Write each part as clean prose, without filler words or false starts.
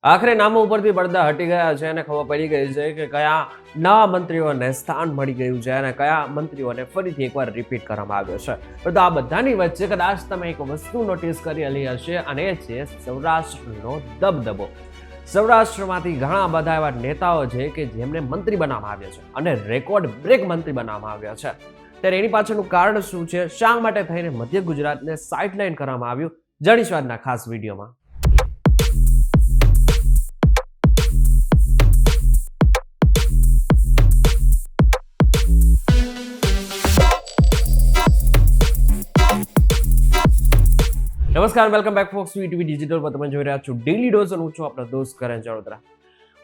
આખરે નામો ઉપરથી પડદા હટી ગયા છે અને ખબર પડી ગઈ છે કે કયા નવા મંત્રીઓને સ્થાન મળી ગયું છે અને કયા મંત્રીઓને ફરીથી એકવાર રિપીટ કરવામાં આવ્યો છે. પરંતુ આ બધાની વચ્ચે કદાચ તમે એક વસ્તુ નોટિસ કરેલી હશે અને એ છે સૌરાષ્ટ્રનો દબદબો. સૌરાષ્ટ્રમાંથી ઘણા બધા એવા નેતાઓ છે કે જેમને મંત્રી બનાવવામાં આવ્યા છે અને રેકોર્ડ બ્રેક મંત્રી બનાવવામાં આવ્યા છે. ત્યારે એની પાછળનું કારણ શું છે, શા માટે થઈને મધ્ય ગુજરાતને સાઇડલાઇન કરવામાં આવ્યું, જાણીશું આજના ખાસ વિડીયોમાં. નમસ્કાર, welcome back Fox TV digital પર તમે જોઈ રહ્યા છો ડેલી ડોઝ અને હું છું આપણા દોસ્ત કરણ ચરોતરા.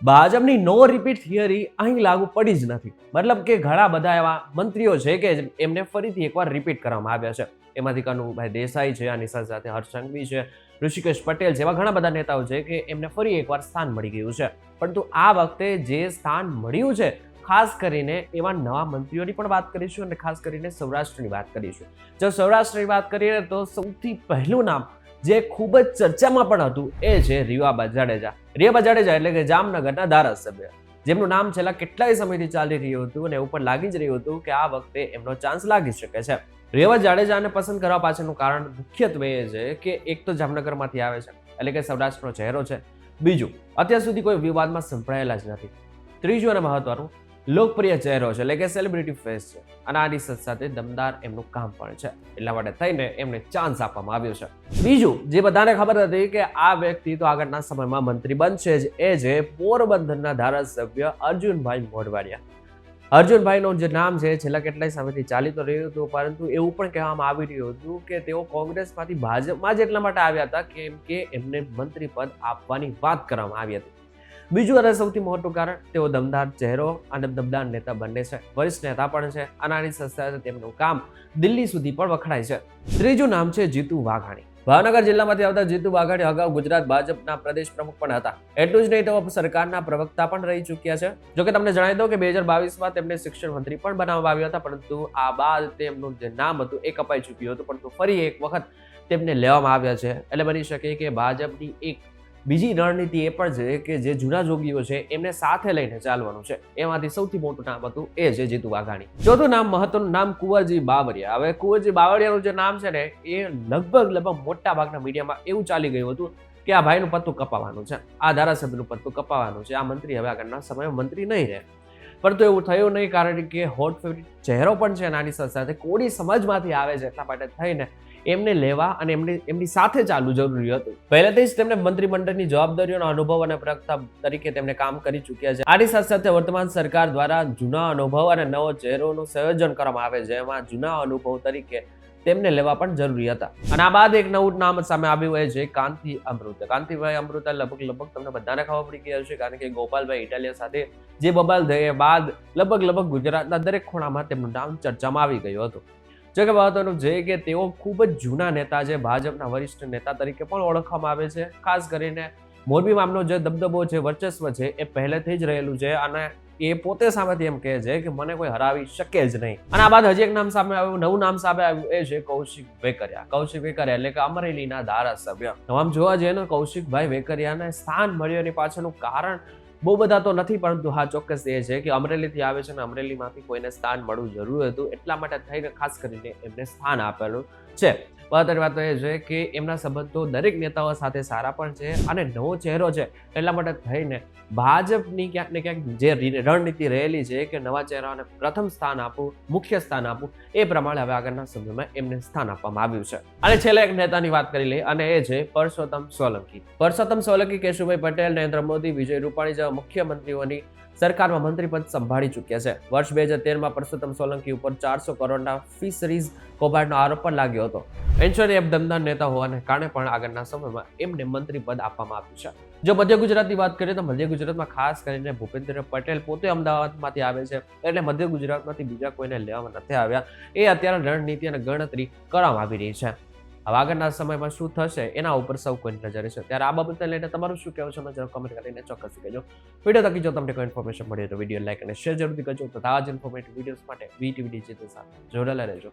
ભાજપની નો રિપીટ થિયરી અહીં લાગુ પડી જ નથી. મતલબ કે ઘણા બધા એવા મંત્રીઓ છે કે એમને ફરીથી એકવાર રિપીટ કરવામાં આવ્યા છે. એમાંથી કનુભાઈ દેસાઈ છે, આની સાથે સાથે હર્ષ સંઘવી છે, ઋષિકેશ પટેલ છે, એવા ઘણા બધા નેતાઓ છે કે એમને ફરી એકવાર સ્થાન મળી ગયું છે. પરંતુ આ વખતે જે સ્થાન મળ્યું છે, ખાસ કરીને એવા નવા મંત્રીઓની પણ વાત કરીશું અને ખાસ કરીને સૌરાષ્ટ્રની વાત કરીશું. જો સૌરાષ્ટ્રની વાત કરીએ તો સૌથી પહેલું નામ જે ખૂબ જ ચર્ચામાં પણ હતું એ છે રીવાબા જાડેજા. રીવાબા જાડેજા એટલે કે જામનગરના ધારાસભ્ય, જેમનું નામ છેલ્લા કેટલાય સમયથી ચાલી રહ્યું હતું અને એવું પણ લાગી જ રહ્યું હતું કે આ વખતે એમનો ચાન્સ લાગી શકે છે. રીવાબા જાડેજાને પસંદ કરવા પાછળનું કારણ મુખ્યત્વે એ છે કે એક તો જામનગરમાંથી આવે છે એટલે કે સૌરાષ્ટ્રનો ચહેરો છે. બીજું, અત્યાર સુધી કોઈ વિવાદમાં સંભળાયેલા જ નથી. ત્રીજું અને મહત્વનું, લોકપ્રિય ચહેરો છે એટલે કે સેલિબ્રિટી ફેસ છે અને આની સાથે દમદાર એમનું કામ પણ છે. એટલા માટે થઈને એમને ચાન્સ આપવામાં આવ્યો છે. બીજું, જે બધાને ખબર હતી કે આ વ્યક્તિ તો આગળના સમયમાં મંત્રી બનશે જ, એ છે પોરબંદરના ધારાસભ્ય અર્જુનભાઈ મોઢવાડિયા. અર્જુનભાઈનું જે નામ છે છેલ્લા કેટલાય સમયથી ચાલી તો રહ્યું હતું, પરંતુ એવું પણ કહેવામાં આવી રહ્યું હતું કે તેઓ કોંગ્રેસમાંથી ભાજપમાં જ એટલા માટે આવ્યા હતા કેમ કે એમને મંત્રી પદ આપવાની વાત કરવામાં આવી હતી. બીજું અને સૌથી મોટું કારણ, તેઓ દમદાર ચહેરો અને દમદાર નેતા બંને છે, વરિષ્ઠ નેતા પણ છે અને આની સાથે તેમનું કામ દિલ્હી સુધી પણ વખણાય છે. ત્રીજું નામ છે જીતુ વાઘાણી. ભાવનગર જિલ્લામાંથી આવતા જીતુ વાઘાણી અગાઉ ગુજરાત ભાજપના પ્રદેશ પ્રમુખ પણ હતા. એટલું જ નહીં, તેઓ સરકારના પ્રવક્તા પણ રહી ચૂક્યા છે. જોકે તમને જણાવી દઉં કે 2022માં તેમને શિક્ષણ મંત્રી પણ બનાવવામાં આવ્યા હતા, પરંતુ આ બાદ તેમનું જે નામ હતું એ કપાઈ ચૂક્યું હતું. પરંતુ ફરી એક વખત તેમને લેવામાં આવ્યા છે. એટલે બની શકે કે ભાજપની એક બીજી રણનીતિ એ પણ છે કે જે જૂના જોગીઓ છે એમને સાથે લઈને ચાલવાનું છે. એમાંથી સૌથી મોટું નામ હતું એ છે જીતુ વાઘાણી. ચોથું નામ, મહત્વનું નામ, કુંવરજી બાવળિયા. હવે કુંવરજી બાવળિયાનું જે નામ છે ને એ લગભગ મોટા ભાગના મીડિયામાં એવું ચાલી ગયું હતું કે આ ભાઈનું પત્તું કપાવવાનું છે, આ ધારાસભ્યનું પત્તું કપાવવાનું છે, આ મંત્રી હવે આગળના સમયમાં મંત્રી નહીં રહે. પરંતુ એવું થયું નહીં, કારણ કે હોટ ફેવરિટ ચહેરો પણ છે, નાની સાથે કોળી સમાજમાંથી આવે છે. એટલા માટે થઈને એમને લેવા અને એમની સાથે ચાલવું જરૂરી હતું. પહેલેથી જ તેમને મંત્રીમંડળની જવાબદારીઓનો અનુભવ અને પ્રવક્તા તરીકે તેમને કામ કરી ચૂક્યા છે. આની સાથે વર્તમાન સરકાર દ્વારા જૂના અનુભવ અને નવો ચહેરોનું સંયોજન કરવામાં આવે છે, એમાં જૂના અનુભવ તરીકે તેમને લેવા પણ જરૂરી હતા. અને આ બાદ એક નવું નામ સામે આવ્યું એ છે કાંતિ અમૃતા. કાંતિભાઈ અમૃતા લગભગ તમને બધાને ખબર પડી ગઈ હશે, કારણ કે ગોપાલભાઈ ઇટાલિયા સાથે જે બબાલ થયા બાદ લગભગ ગુજરાતના દરેક ખૂણામાં તેમનું નામ ચર્ચામાં આવી ગયું હતું. જો કે મહત્વનું છે કે તેઓ ખૂબ જ જૂના નેતા છે, ભાજપના વરિષ્ઠ નેતા તરીકે પણ ઓળખવામાં આવે છે. ખાસ કરીને મોરબીમાં આમનો જે દબદબો છે, વર્ચસ્વ છે, એ પહેલેથી જ રહેલું છે અને એ પોતે સામેથી એમ કહે છે કે મને કોઈ હરાવી શકે જ નહીં. અને આ બાદ હજી એક નામ સામે આવ્યું, નવું નામ સામે આવ્યું, એ છે કૌશિક વેકરિયા. કૌશિક વેકરિયા એટલે કે અમરેલીના ધારાસભ્ય. આમ જોવા જઈએ ને, કૌશિકભાઈ વેકરિયાને સ્થાન મળ્યું એની પાછળનું કારણ બહુ બધા તો નથી, પરંતુ હા ચોક્કસ એ છે કે અમરેલીથી આવે છે અને અમરેલીમાંથી કોઈને સ્થાન મળવું જરૂરી હતું. એટલા માટે થઈને ખાસ કરીને એમને સ્થાન આપેલું છે. મહત્વની વાત એ છે કે એમના સંબંધો દરેક નેતાઓ સાથે સારા પણ છે અને નવો ચહેરો છે. એટલા માટે થઈને ભાજપની ક્યાંક ને ક્યાંક જે રણનીતિ રહેલી છે કે નવા ચહેરાને પ્રથમ સ્થાન આપવું, મુખ્ય સ્થાન આપવું, એ પ્રમાણે હવે આગળના સમયમાં એમને સ્થાન આપવામાં આવ્યું છે. અને છેલ્લા એક નેતાની વાત કરી લઈએ અને એ છે પરસોત્તમ સોલંકી. પરસોત્તમ સોલંકી કેશુભાઈ પટેલ, નરેન્દ્ર મોદી, વિજય રૂપાણી જેવા મુખ્યમંત્રીઓની સરકારમાં મંત્રીપદ સંભાળી ચૂક્યા છે. વર્ષ 2013માં પરસોત્તમ સોલંકી ઉપર 400 કરોડના ફિશરીઝ કૌભાંડનો આરોપ પણ લાગ્યો હતો. એન્શોની દમદાર નેતા હોવાને કારણે પણ આગળના સમયમાં એમને મંત્રીપદ આપવામાં આવ્યું છે. જો મધ્ય ગુજરાતની વાત કરીએ તો મધ્ય ગુજરાતમાં ખાસ કરીને ભૂપેન્દ્ર પટેલ પોતે અમદાવાદમાંથી આવે છે, એટલે મધ્ય ગુજરાતમાંથી બીજા કોઈને લેવામાં નથી આવ્યા. એ અત્યારે રણનીતિ અને ગણતરી કરવામાં આવી રહી છે. હવે આગળના સમયમાં શું થશે એના ઉપર સૌ કોઈ નજર છે. ત્યારે આ બાબતને લઈને તમારું શું કહેવું છે મને કમેન્ટ કરીને ચોક્કસ કહેજો. વિડીયો થકી જો તમને કોઈ ઇન્ફોર્મેશન મળી તો વિડીયો લાઈક અને શેર જરૂરથી કરજો. તથા આ જ ઇન્ફોર્મેટિવ વિડીયોઝ માટે વીટીવી ડિજિટલ સાથે જોડાયેલા રહેજો.